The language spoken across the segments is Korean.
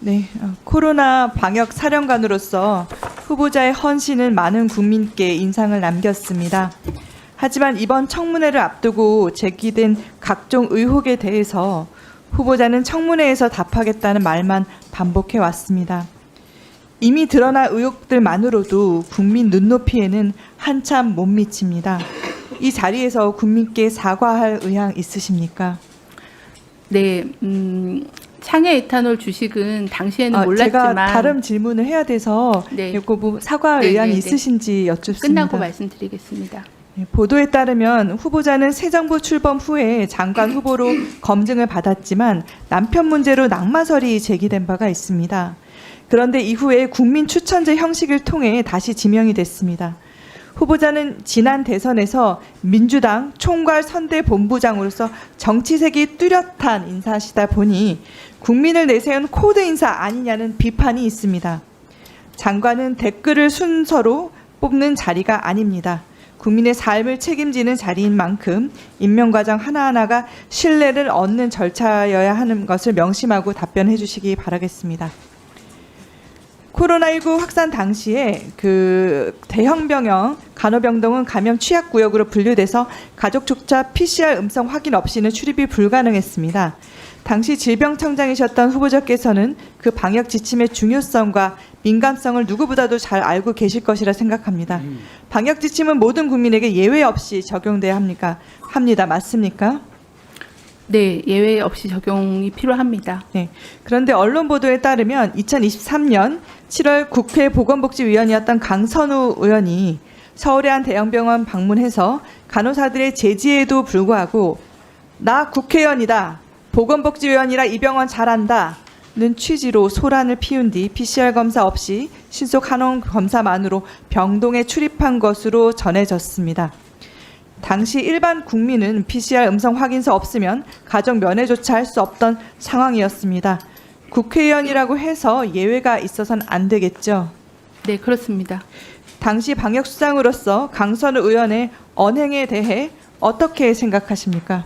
네, 코로나 방역 사령관으로서 후보자의 헌신은 많은 국민께 인상을 남겼습니다. 하지만 이번 청문회를 앞두고 제기된 각종 의혹에 대해서 후보자는 청문회에서 답하겠다는 말만 반복해 왔습니다. 이미 드러난 의혹들만으로도 국민 눈높이에는 한참 못 미칩니다. 이 자리에서 국민께 사과할 의향 있으십니까? 네, 창해 에탄올 주식은 당시에는 몰랐지만 제가 다른 질문을 해야 돼서 네. 그 부분 사과할 네, 의향이 네, 네. 있으신지 여쭙습니다. 끝나고 말씀드리겠습니다. 네, 보도에 따르면 후보자는 새 정부 출범 후에 장관 후보로 검증을 받았지만 남편 문제로 낙마설이 제기된 바가 있습니다. 그런데 이후에 국민 추천제 형식을 통해 다시 지명이 됐습니다. 후보자는 지난 대선에서 민주당 총괄 선대본부장으로서 정치색이 뚜렷한 인사시다 보니 국민을 내세운 코드 인사 아니냐는 비판이 있습니다. 장관은 댓글을 순서로 뽑는 자리가 아닙니다. 국민의 삶을 책임지는 자리인 만큼 임명 과정 하나하나가 신뢰를 얻는 절차여야 하는 것을 명심하고 답변해 주시기 바라겠습니다. 코로나19 확산 당시에 그 대형병영 간호병동은 감염 취약구역으로 분류돼서 가족조차 PCR 음성 확인 없이는 출입이 불가능했습니다. 당시 질병청장이셨던 후보자께서는 그 방역 지침의 중요성과 민감성을 누구보다도 잘 알고 계실 것이라 생각합니다. 방역 지침은 모든 국민에게 예외 없이 적용돼야 합니까? 합니다. 맞습니까? 네, 예외 없이 적용이 필요합니다. 네. 그런데 언론 보도에 따르면 2023년 7월 국회 보건복지위원이었던 강선우 의원이 서울의 한 대형병원 방문해서 간호사들의 제지에도 불구하고 나 국회의원이다. 보건복지위원이라 이 병원 잘한다. 는 취지로 소란을 피운 뒤 PCR 검사 없이 신속 한원 검사만으로 병동에 출입한 것으로 전해졌습니다. 당시 일반 국민은 PCR 음성 확인서 없으면 가족 면회조차 할 수 없던 상황이었습니다. 국회의원이라고 해서 예외가 있어서는 안 되겠죠. 네, 그렇습니다. 당시 방역수장으로서 강선우 의원의 언행에 대해 어떻게 생각하십니까?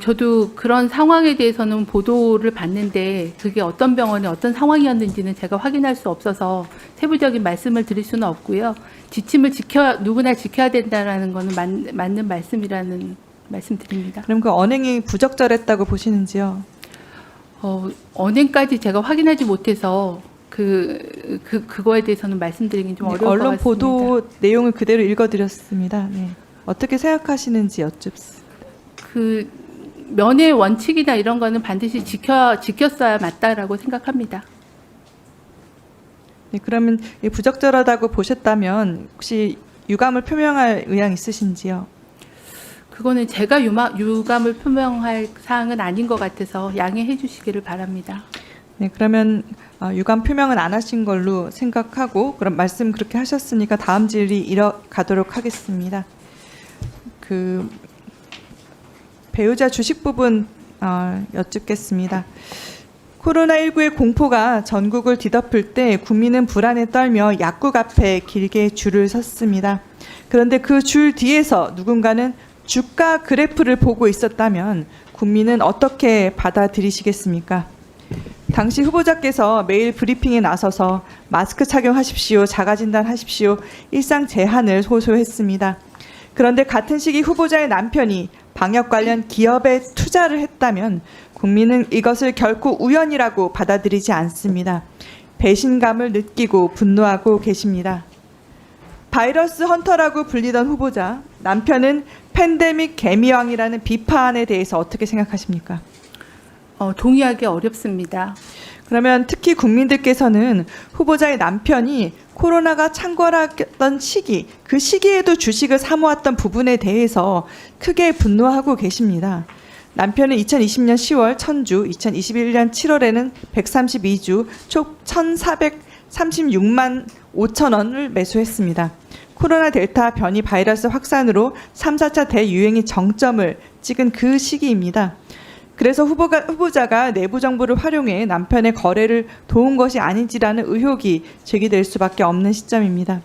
저도 그런 상황에 대해서는 보도를 봤는데 그게 어떤 병원에 어떤 상황이었는지는 제가 확인할 수 없어서 세부적인 말씀을 드릴 수는 없고요. 지침을 누구나 지켜야 된다라는 것은 맞는 말씀이라는 말씀드립니다. 그럼 그 언행이 부적절했다고 보시는지요? 언행까지 제가 확인하지 못해서 그거에 대해서는 말씀드리긴 좀 어려울 것 같습니다. 언론 보도 내용을 그대로 읽어드렸습니다. 네. 어떻게 생각하시는지 여쭙습니다. 면회 원칙이나 이런 거는 반드시 지켰어야 맞다라고 생각합니다. 네, 그러면 부적절하다고 보셨다면 혹시 유감을 표명할 의향 있으신지요? 그거는 제가 유감을 표명할 사항은 아닌 것 같아서 양해해 주시기를 바랍니다. 네, 그러면 유감 표명은 안 하신 걸로 생각하고 그럼 말씀 그렇게 하셨으니까 다음 질의 이어가도록 하겠습니다. 배우자 주식 부분 여쭙겠습니다. 코로나19의 공포가 전국을 뒤덮을 때 국민은 불안에 떨며 약국 앞에 길게 줄을 섰습니다. 그런데 그 줄 뒤에서 누군가는 주가 그래프를 보고 있었다면 국민은 어떻게 받아들이시겠습니까? 당시 후보자께서 매일 브리핑에 나서서 마스크 착용하십시오, 자가진단하십시오, 일상 제한을 호소했습니다. 그런데 같은 시기 후보자의 남편이 방역 관련 기업에 투자를 했다면 국민은 이것을 결코 우연이라고 받아들이지 않습니다. 배신감을 느끼고 분노하고 계십니다. 바이러스 헌터라고 불리던 후보자, 남편은 팬데믹 개미왕이라는 비판에 대해서 어떻게 생각하십니까? 동의하기 어렵습니다. 그러면 특히 국민들께서는 후보자의 남편이 코로나가 창궐했던 시기, 그 시기에도 주식을 사모았던 부분에 대해서 크게 분노하고 계십니다. 남편은 2020년 10월 1000주, 2021년 7월에는 132주, 총 1,436만 5천 원을 매수했습니다. 코로나 델타 변이 바이러스 확산으로 3, 4차 대유행이 정점을 찍은 그 시기입니다. 그래서 후보자가 내부 정보를 활용해 남편의 거래를 도운 것이 아닌지라는 의혹이 제기될 수밖에 없는 시점입니다.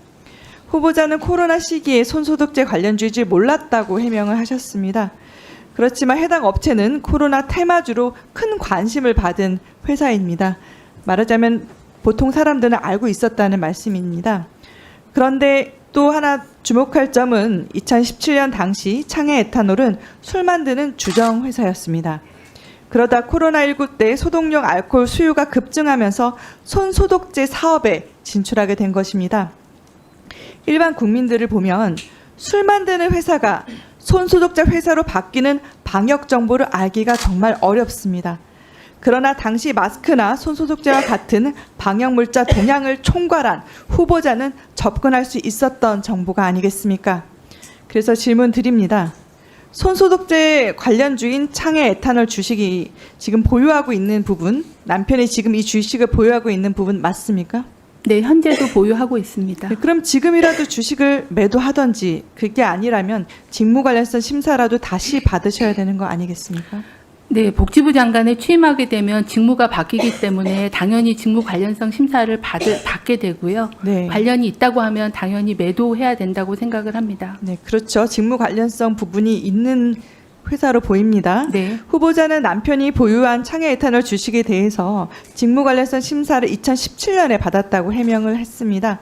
후보자는 코로나 시기에 손소독제 관련 주의를 몰랐다고 해명을 하셨습니다. 그렇지만 해당 업체는 코로나 테마주로 큰 관심을 받은 회사입니다. 말하자면 보통 사람들은 알고 있었다는 말씀입니다. 그런데 또 하나 주목할 점은 2017년 당시 창해 에탄올은 술 만드는 주정 회사였습니다. 그러다 코로나19 때 소독용 알코올 수요가 급증하면서 손소독제 사업에 진출하게 된 것입니다. 일반 국민들을 보면 술 만드는 회사가 손소독제 회사로 바뀌는 방역 정보를 알기가 정말 어렵습니다. 그러나 당시 마스크나 손소독제와 같은 방역 물자 동향을 총괄한 후보자는 접근할 수 있었던 정보가 아니겠습니까? 그래서 질문 드립니다. 손소독제 관련주인 창해 에탄올 주식이 지금 보유하고 있는 부분, 남편이 지금 이 주식을 보유하고 있는 부분 맞습니까? 네, 현재도 보유하고 있습니다. 네, 그럼 지금이라도 주식을 매도하던지 그게 아니라면 직무 관련성 심사라도 다시 받으셔야 되는 거 아니겠습니까? 네, 복지부 장관에 취임하게 되면 직무가 바뀌기 때문에 당연히 직무 관련성 심사를 받게 되고요. 네. 관련이 있다고 하면 당연히 매도해야 된다고 생각을 합니다. 네, 그렇죠. 직무 관련성 부분이 있는 회사로 보입니다. 네. 후보자는 남편이 보유한 창해 에탄올 주식에 대해서 직무 관련성 심사를 2017년에 받았다고 해명을 했습니다.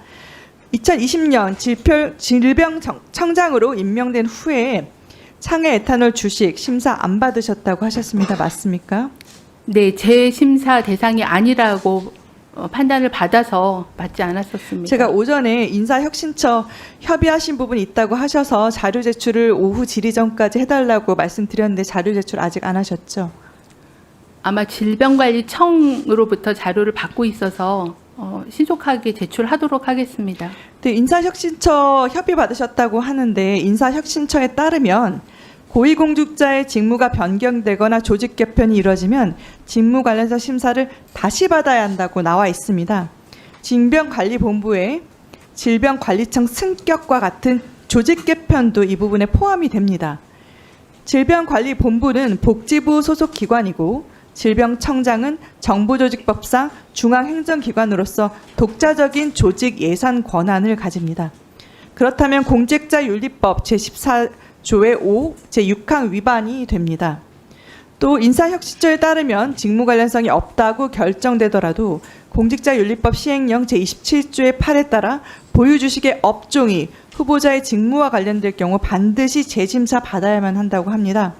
2020년 질병청장으로 임명된 후에 창해 에탄올 주식 심사 안 받으셨다고 하셨습니다. 맞습니까? 네, 제 심사 대상이 아니라고 판단을 받아서 받지 않았었습니다. 제가 오전에 인사혁신처 협의하신 부분이 있다고 하셔서 자료 제출을 오후 질의 전까지 해달라고 말씀드렸는데 자료 제출 아직 안 하셨죠? 아마 질병관리청으로부터 자료를 받고 있어서 신속하게 제출하도록 하겠습니다. 네, 인사혁신처 협의 받으셨다고 하는데 인사혁신처에 따르면 고위공직자의 직무가 변경되거나 조직 개편이 이루어지면 직무 관련성 심사를 다시 받아야 한다고 나와 있습니다. 질병관리본부의 질병관리청 승격과 같은 조직 개편도 이 부분에 포함이 됩니다. 질병관리본부는 복지부 소속 기관이고 질병청장은 정부조직법상 중앙행정기관으로서 독자적인 조직 예산 권한을 가집니다. 그렇다면 공직자윤리법 제14조의 5, 제6항 위반이 됩니다. 또 인사혁신처에 따르면 직무 관련성이 없다고 결정되더라도 공직자윤리법 시행령 제27조의 8에 따라 보유 주식의 업종이 후보자의 직무와 관련될 경우 반드시 재심사 받아야만 한다고 합니다.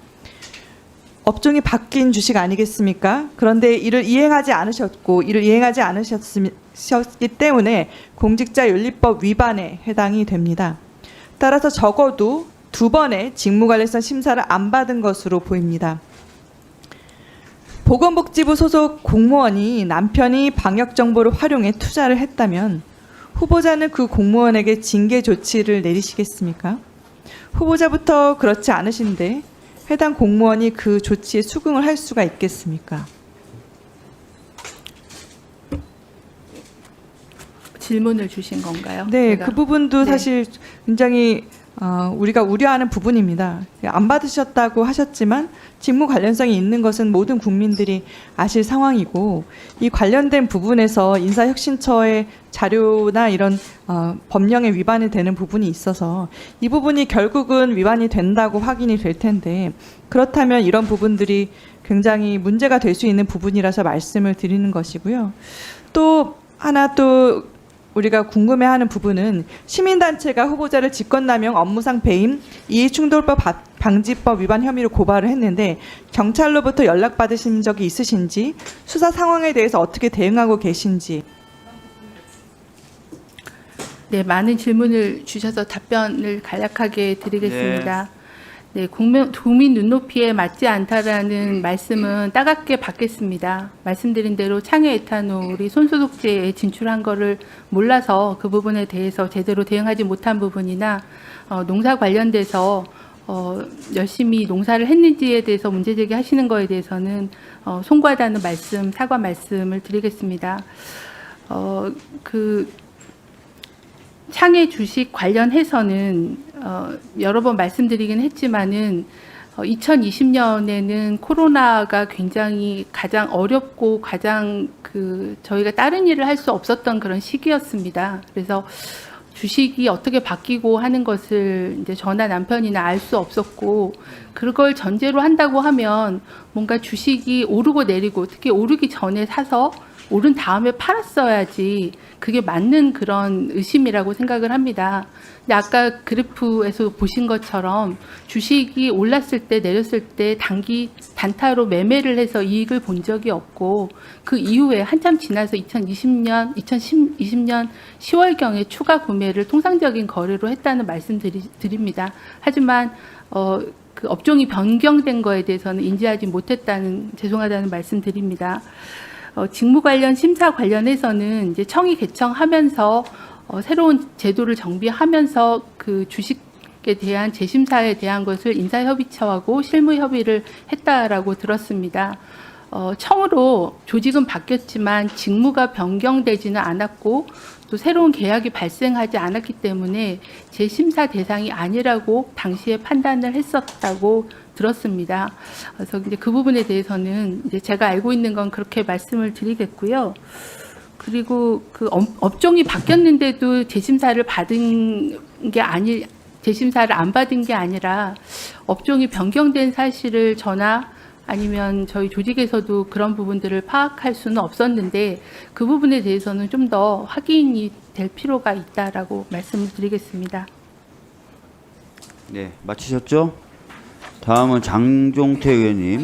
업종이 바뀐 주식 아니겠습니까? 그런데 이를 이행하지 않으셨기 때문에 공직자윤리법 위반에 해당이 됩니다. 따라서 적어도 2번의 직무관련성 심사를 안 받은 것으로 보입니다. 보건복지부 소속 공무원이 남편이 방역정보를 활용해 투자를 했다면 후보자는 그 공무원에게 징계 조치를 내리시겠습니까? 후보자부터 그렇지 않으신데 해당 공무원이 그 조치에 수긍을 할 수가 있겠습니까? 질문을 주신 건가요? 네, 제가? 그 부분도 네. 사실 굉장히 우리가 우려하는 부분입니다. 안 받으셨다고 하셨지만 직무 관련성이 있는 것은 모든 국민들이 아실 상황이고 이 관련된 부분에서 인사혁신처의 자료나 이런 법령에 위반이 되는 부분이 있어서 이 부분이 결국은 위반이 된다고 확인이 될 텐데 그렇다면 이런 부분들이 굉장히 문제가 될 수 있는 부분이라서 말씀을 드리는 것이고요. 또 하나 또 우리가 궁금해하는 부분은 시민단체가 후보자를 직권남용, 업무상 배임, 이해충돌법 방지법 위반 혐의로 고발을 했는데 경찰로부터 연락받으신 적이 있으신지 수사 상황에 대해서 어떻게 대응하고 계신지. 네, 많은 질문을 주셔서 답변을 간략하게 드리겠습니다. 네, 국민 눈높이에 맞지 않다라는 말씀은 따갑게 받겠습니다. 말씀드린 대로 창해 에탄올이 손소독제에 진출한 거를 몰라서 그 부분에 대해서 제대로 대응하지 못한 부분이나 농사 관련돼서 열심히 농사를 했는지에 대해서 문제 제기하시는 거에 대해서는 송구하다는 말씀, 사과 말씀을 드리겠습니다. 창해 주식 관련해서는 여러 번 말씀드리긴 했지만은 2020년에는 코로나가 굉장히 가장 어렵고 가장 저희가 다른 일을 할 수 없었던 그런 시기였습니다. 그래서 주식이 어떻게 바뀌고 하는 것을 이제 저나 남편이나 알 수 없었고, 그걸 전제로 한다고 하면 뭔가 주식이 오르고 내리고, 특히 오르기 전에 사서 오른 다음에 팔았어야지 그게 맞는 그런 의심이라고 생각을 합니다. 근데 아까 그래프에서 보신 것처럼 주식이 올랐을 때 내렸을 때 단타로 매매를 해서 이익을 본 적이 없고, 그 이후에 한참 지나서 2020년 10월경에 추가 구매를 통상적인 거래로 했다는 말씀 드립니다. 하지만 그 업종이 변경된 거에 대해서는 인지하지 못했다는, 죄송하다는 말씀 드립니다. 직무 관련 심사 관련해서는 이제 청이 개청하면서 새로운 제도를 정비하면서 그 주식에 대한 재심사에 대한 것을 인사협의처하고 실무협의를 했다라고 들었습니다. 청으로 조직은 바뀌었지만 직무가 변경되지는 않았고 또 새로운 계약이 발생하지 않았기 때문에 재심사 대상이 아니라고 당시에 판단을 했었다고 들었습니다. 그래서 이제 그 부분에 대해서는 이제 제가 알고 있는 건 그렇게 말씀을 드리겠고요. 그리고 그 업종이 바뀌었는데도 재심사를 안 받은 게 아니라 업종이 변경된 사실을 저나 아니면 저희 조직에서도 그런 부분들을 파악할 수는 없었는데, 그 부분에 대해서는 좀 더 확인이 될 필요가 있다라고 말씀을 드리겠습니다. 네, 마치셨죠? 다음은 장종태 의원님.